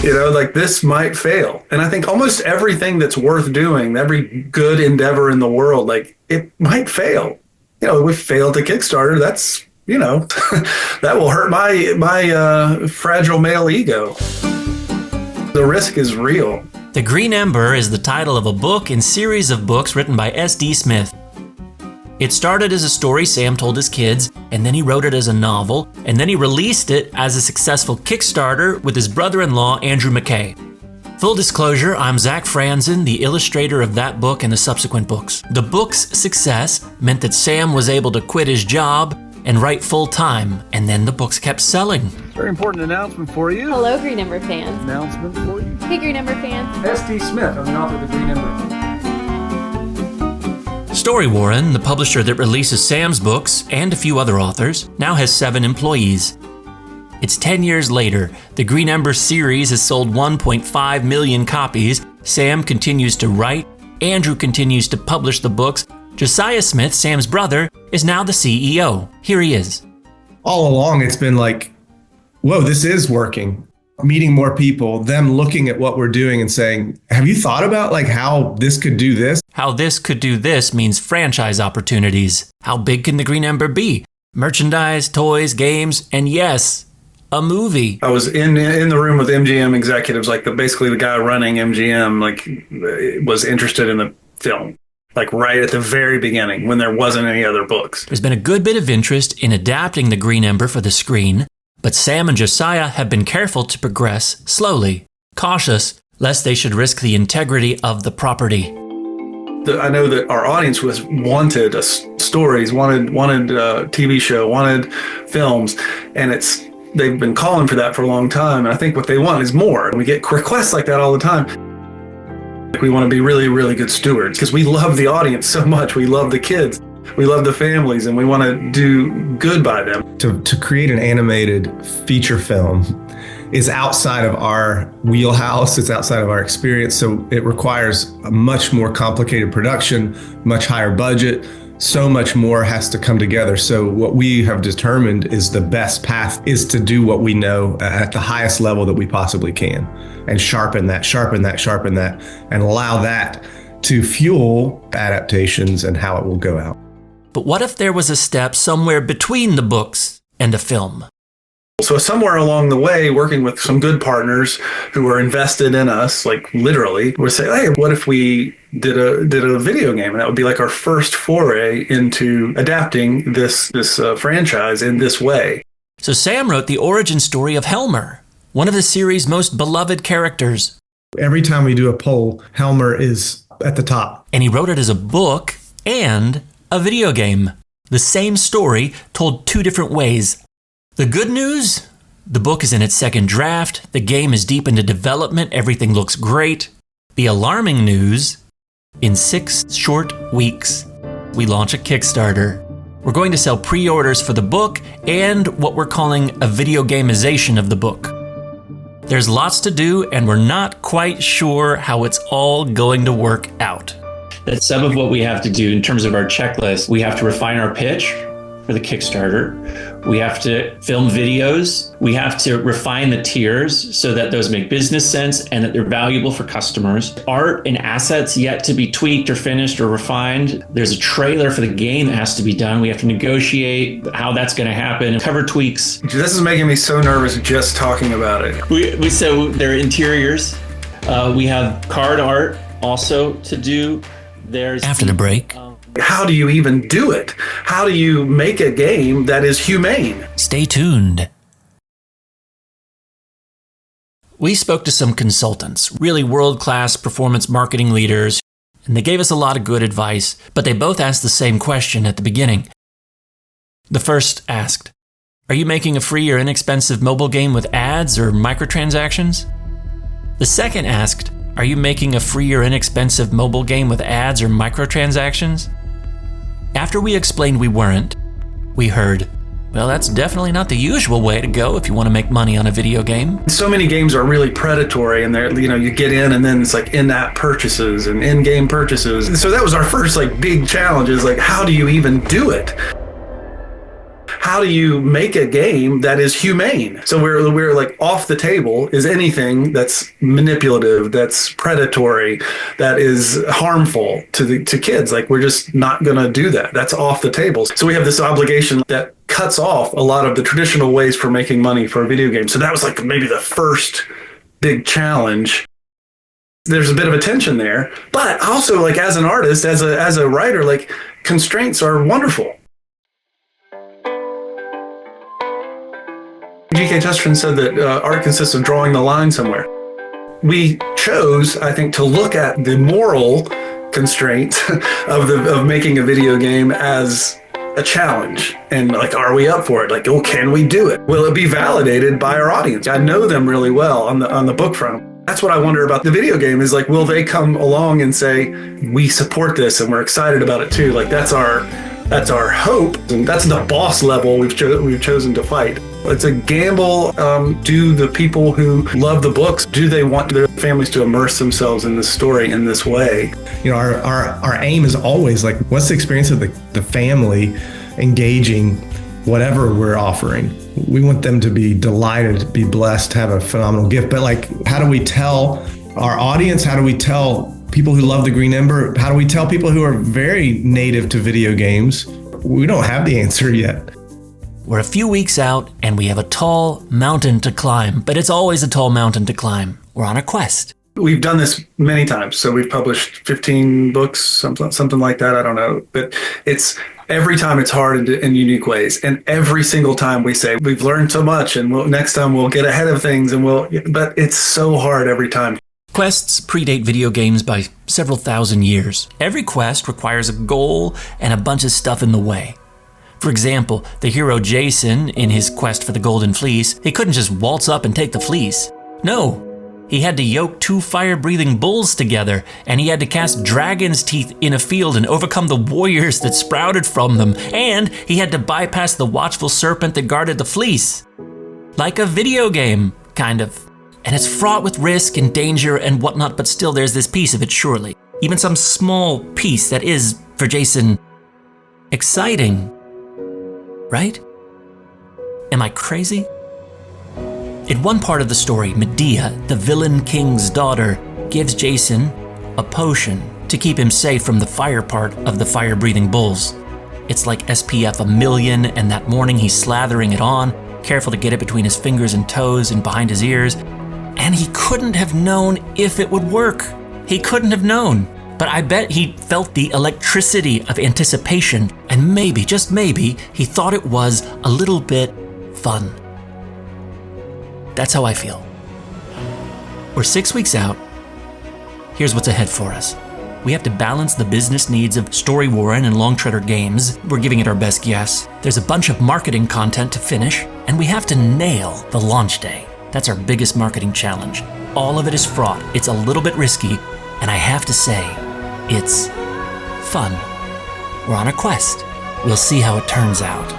Like this might fail. And I think almost everything that's worth doing, every good endeavor in the world, like it might fail. We failed to Kickstarter. That's, that will hurt my fragile male ego. The risk is real. The Green Ember is the title of a book and series of books written by S.D. Smith. It started as a story Sam told his kids, and then he wrote it as a novel, and then he released it as a successful Kickstarter with his brother-in-law, Andrew McKay. Full disclosure, I'm Zach Franzen, the illustrator of that book and the subsequent books. The book's success meant that Sam was able to quit his job and write full-time, and then the books kept selling. Very important announcement for you. Hello, Green Ember fans. Announcement for you. Hey, Green Ember fans. S.D. Smith, I'm the author of the Green Ember. Story Warren, the publisher that releases Sam's books and a few other authors, now has 7 employees. It's 10 years later. The Green Ember series has sold 1.5 million copies. Sam continues to write. Andrew continues to publish the books. Josiah Smith, Sam's brother, is now the CEO. Here he is. All along, it's been like, whoa, this is working. Meeting more people, them looking at what we're doing and saying, have you thought about like how this could do this? How this could do this means franchise opportunities. How big can the Green Ember be? Merchandise, toys, games, and yes, a movie. I was in the room with MGM executives, like basically the guy running MGM, like was interested in the film, like right at the very beginning when there wasn't any other books. There's been a good bit of interest in adapting the Green Ember for the screen, but Sam and Josiah have been careful to progress slowly, cautious lest they should risk the integrity of the property. I know that our audience wanted stories, wanted a TV show, wanted films, and they've been calling for that for a long time. And I think what they want is more. And we get requests like that all the time. We want to be really, really good stewards because we love the audience so much. We love the kids. We love the families, and we want to do good by them. To create an animated feature film is outside of our wheelhouse. It's outside of our experience. So it requires a much more complicated production, much higher budget. So much more has to come together. So what we have determined is the best path is to do what we know at the highest level that we possibly can and sharpen that, and allow that to fuel adaptations and how it will go out. But what if there was a step somewhere between the books and a film? So somewhere along the way, working with some good partners who are invested in us, like literally, we're saying, hey, what if we did a video game? And that would be like our first foray into adapting this franchise in this way. So Sam wrote the origin story of Helmer, one of the series' most beloved characters. Every time we do a poll, Helmer is at the top. And he wrote it as a book and a video game. The same story told 2 different ways. The good news? The book is in its second draft. The game is deep into development. Everything looks great. The alarming news? In 6 short weeks, we launch a Kickstarter. We're going to sell pre-orders for the book and what we're calling a video gamization of the book. There's lots to do, and we're not quite sure how it's all going to work out. That's some of what we have to do in terms of our checklist. We have to refine our pitch for the Kickstarter. We have to film videos. We have to refine the tiers so that those make business sense and that they're valuable for customers. Art and assets yet to be tweaked or finished or refined. There's a trailer for the game that has to be done. We have to negotiate how that's going to happen. Cover tweaks. This is making me so nervous just talking about it. So there are interiors. We have card art also to do. After the break. How do you even do it? How do you make a game that is humane? Stay tuned. We spoke to some consultants, really world-class performance marketing leaders, and they gave us a lot of good advice, but they both asked the same question at the beginning. The first asked, are you making a free or inexpensive mobile game with ads or microtransactions? The second asked, are you making a free or inexpensive mobile game with ads or microtransactions? After we explained we weren't, we heard, well, that's definitely not the usual way to go if you want to make money on a video game. So many games are really predatory, and they're, you get in and then it's like in-app purchases and in-game purchases. So that was our first big challenge is how do you even do it? how do you make a game that is humane? So we're like, off the table is anything that's manipulative, that's predatory, that is harmful to kids. Like, we're just not going to do that. That's off the table. So we have this obligation that cuts off a lot of the traditional ways for making money for a video game. So that was like maybe the first big challenge. There's a bit of a tension there, but also, like, as an artist, as a writer, like, constraints are wonderful. G.K. Chesterton said that art consists of drawing the line somewhere. We chose, I think, to look at the moral constraint of making a video game as a challenge, and like, are we up for it? Like, oh, can we do it? Will it be validated by our audience? I know them really well on the book front. That's what I wonder about the video game, is like, will they come along and say, we support this and we're excited about it too? Like, that's our hope, and that's the boss level we've chosen to fight. It's a gamble. Do the people who love the books, do they want their families to immerse themselves in this story in this way? You know, our aim is always like, what's the experience of the family engaging whatever we're offering? We want them to be delighted, be blessed, have a phenomenal gift. But like, how do we tell our audience? How do we tell people who love the Green Ember? How do we tell people who are very native to video games? We don't have the answer yet. We're a few weeks out and we have a tall mountain to climb, but it's always a tall mountain to climb. We're on a quest. We've done this many times. So we've published 15 books, something like that. I don't know. But it's every time it's hard in unique ways. And every single time we say, we've learned so much, and next time we'll get ahead of things, but it's so hard every time. Quests predate video games by several thousand years. Every quest requires a goal and a bunch of stuff in the way. For example, the hero Jason, in his quest for the Golden Fleece, he couldn't just waltz up and take the fleece. No. He had to yoke 2 fire-breathing bulls together, and he had to cast dragon's teeth in a field and overcome the warriors that sprouted from them, and he had to bypass the watchful serpent that guarded the fleece. Like a video game, kind of. And it's fraught with risk and danger and whatnot, but still there's this piece of it, surely. Even some small piece that is, for Jason, exciting. Right? Am I crazy? In one part of the story, Medea, the villain king's daughter, gives Jason a potion to keep him safe from the fire part of the fire-breathing bulls. It's like SPF 1,000,000, and that morning he's slathering it on, careful to get it between his fingers and toes and behind his ears. And he couldn't have known if it would work. He couldn't have known. But I bet he felt the electricity of anticipation, and maybe, just maybe, he thought it was a little bit fun. That's how I feel. We're 6 weeks out. Here's what's ahead for us. We have to balance the business needs of Story Warren and Long Treader Games. We're giving it our best guess. There's a bunch of marketing content to finish, and we have to nail the launch day. That's our biggest marketing challenge. All of it is fraught. It's a little bit risky, and I have to say, it's fun. We're on a quest. We'll see how it turns out.